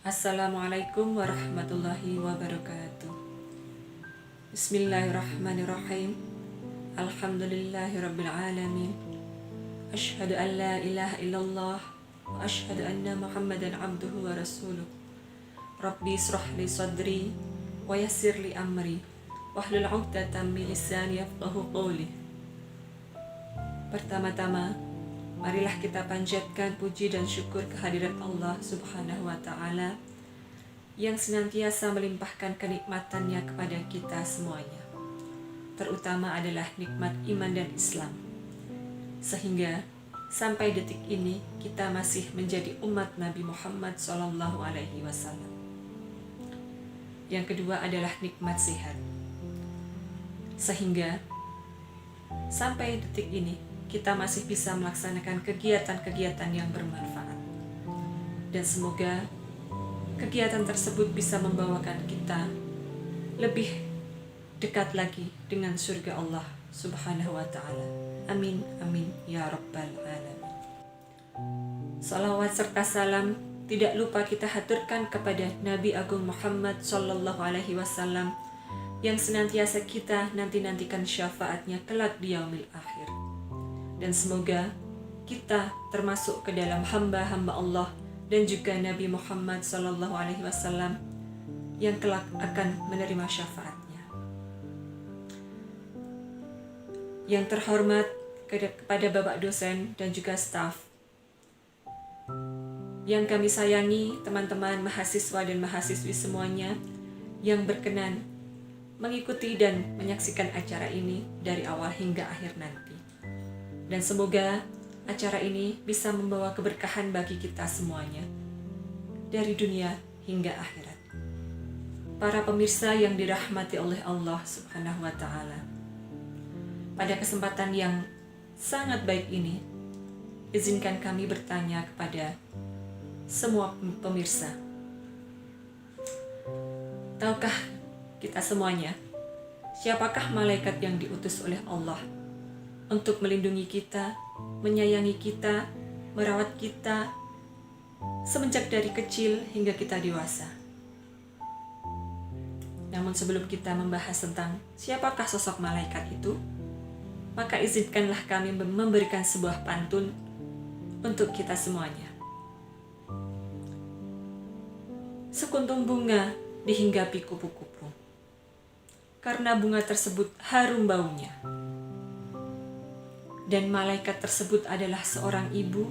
Assalamualaikum warahmatullahi wabarakatuh. Bismillahirrahmanirrahim. Alhamdulillahirabbil alamin. Asyhadu an la ilaha illallah wa asyhadu anna Muhammadan abduhu wa rasuluh. Rabbi israh li sadri wa yassir li amri wahlul 'uqdatam min lisani yafqahu qawli. Pertama-tama, marilah kita panjatkan puji dan syukur kehadirat Allah Subhanahu wa Ta'ala yang senantiasa melimpahkan kenikmatannya kepada kita semuanya. Terutama adalah nikmat iman dan Islam. Sehingga sampai detik ini kita masih menjadi umat Nabi Muhammad SAW. Yang kedua adalah nikmat sehat. Sehingga sampai detik ini kita masih bisa melaksanakan kegiatan-kegiatan yang bermanfaat. Dan semoga kegiatan tersebut bisa membawakan kita lebih dekat lagi dengan surga Allah Subhanahu wa Ta'ala. Amin, amin, ya Rabbal Alamin. Salawat serta salam tidak lupa kita haturkan kepada Nabi Agung Muhammad Sallallahu Alaihi Wasallam yang senantiasa kita nanti-nantikan syafaatnya kelak di yaumil akhir. Dan semoga kita termasuk ke dalam hamba-hamba Allah dan juga Nabi Muhammad SAW yang kelak akan menerima syafaatnya. Yang terhormat kepada Bapak dosen dan juga staf, yang kami sayangi teman-teman mahasiswa dan mahasiswi semuanya yang berkenan mengikuti dan menyaksikan acara ini dari awal hingga akhir nanti. Dan semoga acara ini bisa membawa keberkahan bagi kita semuanya, dari dunia hingga akhirat. Para pemirsa yang dirahmati oleh Allah Subhanahu wa Ta'ala, pada kesempatan yang sangat baik ini, izinkan kami bertanya kepada semua pemirsa. Tahukah kita semuanya, siapakah malaikat yang diutus oleh Allah untuk melindungi kita, menyayangi kita, merawat kita semenjak dari kecil hingga kita dewasa? Namun sebelum kita membahas tentang siapakah sosok malaikat itu, maka izinkanlah kami memberikan sebuah pantun untuk kita semuanya. Sekuntum bunga dihinggapi kupu-kupu, karena bunga tersebut harum baunya. Dan malaikat tersebut adalah seorang ibu,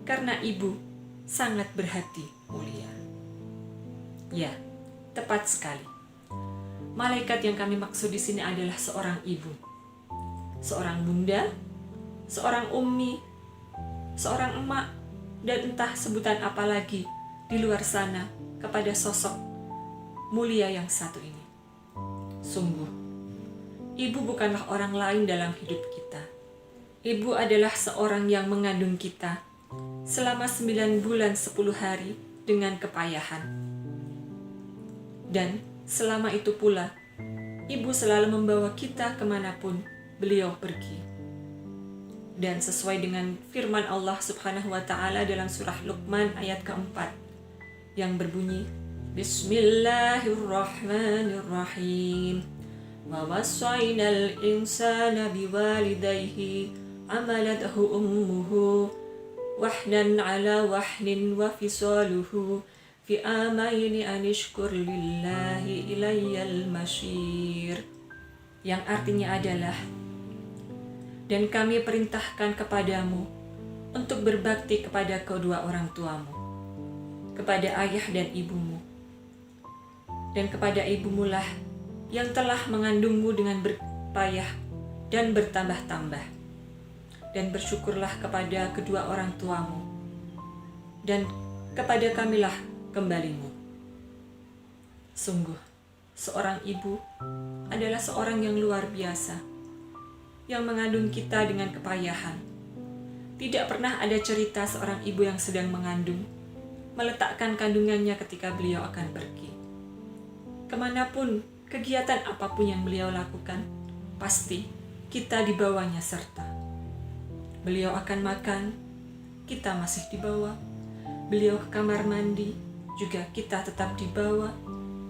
karena ibu sangat berhati mulia. Ya, tepat sekali. Malaikat yang kami maksud di sini adalah seorang ibu, seorang bunda, seorang ummi, seorang emak, dan entah sebutan apa lagi di luar sana kepada sosok mulia yang satu ini. Sungguh, ibu bukanlah orang lain dalam hidup kita. Ibu adalah seorang yang mengandung kita selama 9 bulan 10 hari dengan kepayahan. Dan selama itu pula, ibu selalu membawa kita kemanapun beliau pergi. Dan sesuai dengan firman Allah Subhanahu wa Ta'ala dalam surah Luqman ayat keempat yang berbunyi, Bismillahirrahmanirrahim. Wa wassaynal insana biwalidayhi amalathu ummuhu wahnan ala wahnin wa fisaluhu fi amaini anishkur lillahi ilayyal masyir. Yang artinya adalah, dan kami perintahkan kepadamu untuk berbakti kepada kedua orang tuamu, kepada ayah dan ibumu, dan kepada ibumulah yang telah mengandungmu dengan berpayah dan bertambah-tambah. Dan bersyukurlah kepada kedua orang tuamu, dan kepada kamilah kembalimu. Sungguh, seorang ibu adalah seorang yang luar biasa, yang mengandung kita dengan kepayahan. Tidak pernah ada cerita seorang ibu yang sedang mengandung meletakkan kandungannya ketika beliau akan pergi. Kemanapun, kegiatan apapun yang beliau lakukan, pasti kita dibawanya serta. Beliau akan makan, kita masih dibawa. Beliau ke kamar mandi, juga kita tetap dibawa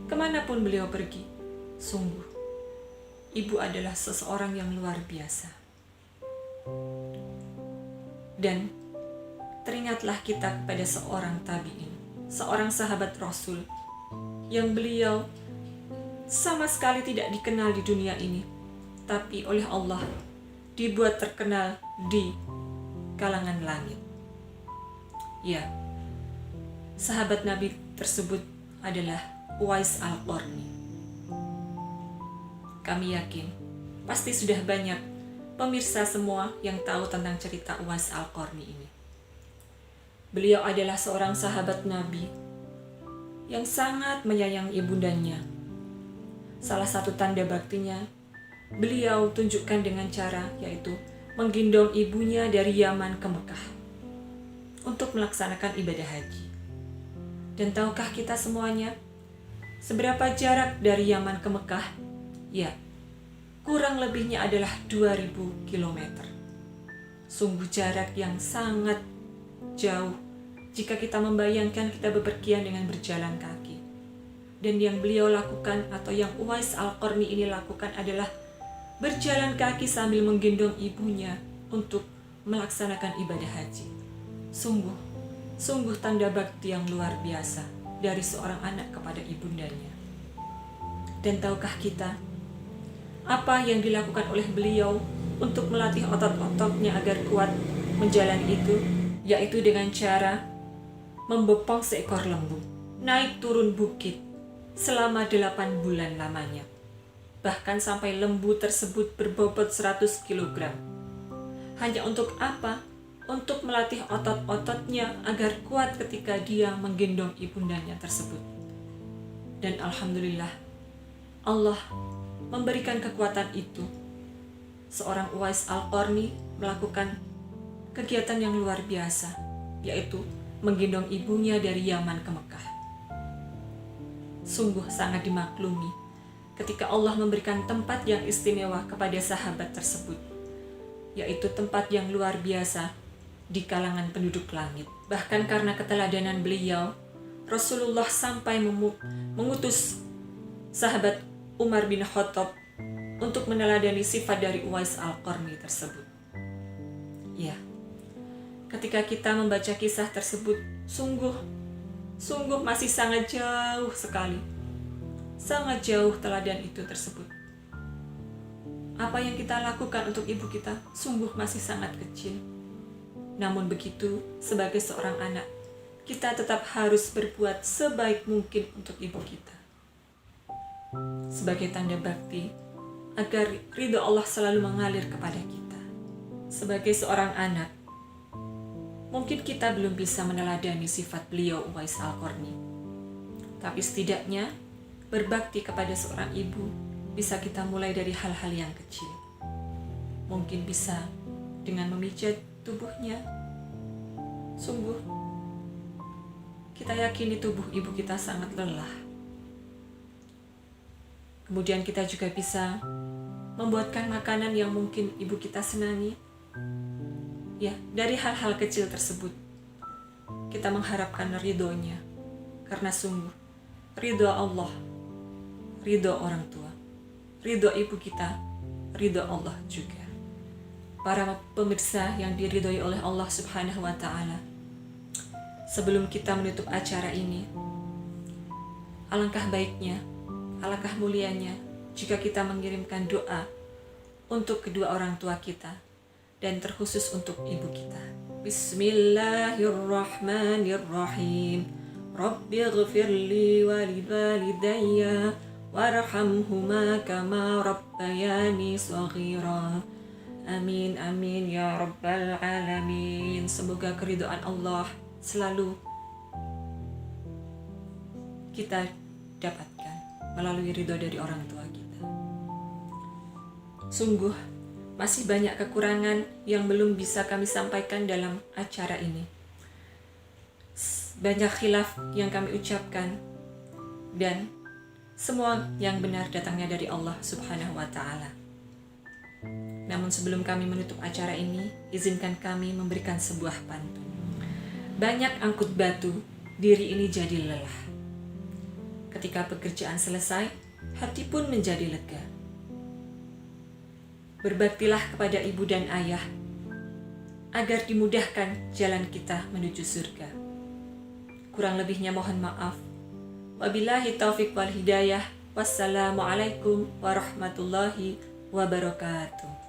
kemanapun beliau pergi. Sungguh, ibu adalah seseorang yang luar biasa. Dan teringatlah kita kepada seorang tabi'in, seorang sahabat Rasul, yang beliau sama sekali tidak dikenal di dunia ini, tapi oleh Allah dibuat terkenal di kalangan langit. Ya, sahabat Nabi tersebut adalah Uwais Al-Qarni. Kami yakin pasti sudah banyak pemirsa semua yang tahu tentang cerita Uwais Al-Qarni ini. Beliau adalah seorang sahabat Nabi yang sangat menyayangi ibundanya. Salah satu tanda baktinya, beliau tunjukkan dengan cara yaitu menggendong ibunya dari Yaman ke Mekah untuk melaksanakan ibadah haji. Dan tahukah kita semuanya, seberapa jarak dari Yaman ke Mekah? Ya, kurang lebihnya adalah 2000 km. Sungguh jarak yang sangat jauh jika kita membayangkan kita bepergian dengan berjalan kaki. Dan yang beliau lakukan atau yang Uwais Al-Qarni ini lakukan adalah berjalan kaki sambil menggendong ibunya untuk melaksanakan ibadah haji. Sungguh tanda bakti yang luar biasa dari seorang anak kepada ibundanya. Dan tahukah kita apa yang dilakukan oleh beliau untuk melatih otot-ototnya agar kuat menjalani itu? Yaitu dengan cara membopong seekor lembu, naik turun bukit selama 8 bulan lamanya. Bahkan sampai lembu tersebut berbobot 100 kg. Hanya untuk apa? Untuk melatih otot-ototnya agar kuat ketika dia menggendong ibundanya tersebut. Dan alhamdulillah, Allah memberikan kekuatan itu. Seorang Uwais Al-Qarni melakukan kegiatan yang luar biasa, yaitu menggendong ibunya dari Yaman ke Mekah. Sungguh sangat dimaklumi ketika Allah memberikan tempat yang istimewa kepada sahabat tersebut, yaitu tempat yang luar biasa di kalangan penduduk langit. Bahkan karena keteladanan beliau, Rasulullah sampai mengutus sahabat Umar bin Khattab untuk meneladani sifat dari Uwais Al-Qarni tersebut. Ya, ketika kita membaca kisah tersebut, sungguh masih sangat jauh sekali. Sangat jauh teladan itu tersebut. Apa yang kita lakukan untuk ibu kita sungguh masih sangat kecil. Namun begitu, sebagai seorang anak, kita tetap harus berbuat sebaik mungkin untuk ibu kita. Sebagai tanda bakti, agar ridho Allah selalu mengalir kepada kita. Sebagai seorang anak, mungkin kita belum bisa meneladani sifat beliau Uwais Al-Qarni. Tapi setidaknya, berbakti kepada seorang ibu bisa kita mulai dari hal-hal yang kecil. Mungkin bisa dengan memijat tubuhnya. Sungguh, kita yakini tubuh ibu kita sangat lelah. Kemudian kita juga bisa membuatkan makanan yang mungkin ibu kita senangi. Ya, dari hal-hal kecil tersebut, kita mengharapkan ridhonya. Karena sungguh, ridho Allah, ridho orang tua, ridho ibu kita, ridho Allah juga. Para pemirsa yang diridhoi oleh Allah Subhanahu wa Ta'ala, sebelum kita menutup acara ini, alangkah baiknya, alangkah mulianya jika kita mengirimkan doa untuk kedua orang tua kita dan terkhusus untuk ibu kita. Bismillahirrahmanirrahim. Rabbighfirli wa liwalidayya warhamhuma kama rabbayani shaghira. Amin amin ya rabbal alamin. Semoga keridhaan Allah selalu kita dapatkan melalui ridho dari orang tua kita. Sungguh masih banyak kekurangan yang belum bisa kami sampaikan dalam acara ini. Banyak khilaf yang kami ucapkan, dan semua yang benar datangnya dari Allah Subhanahu wa Ta'ala. Namun sebelum kami menutup acara ini, izinkan kami memberikan sebuah pantun. Banyak angkut batu, diri ini jadi lelah. Ketika pekerjaan selesai, hati pun menjadi lega. Berbaktilah kepada ibu dan ayah, agar dimudahkan jalan kita menuju surga. Kurang lebihnya mohon maaf. Wabillahi taufiq wal hidayah. Wassalamualaikum warahmatullahi wabarakatuh.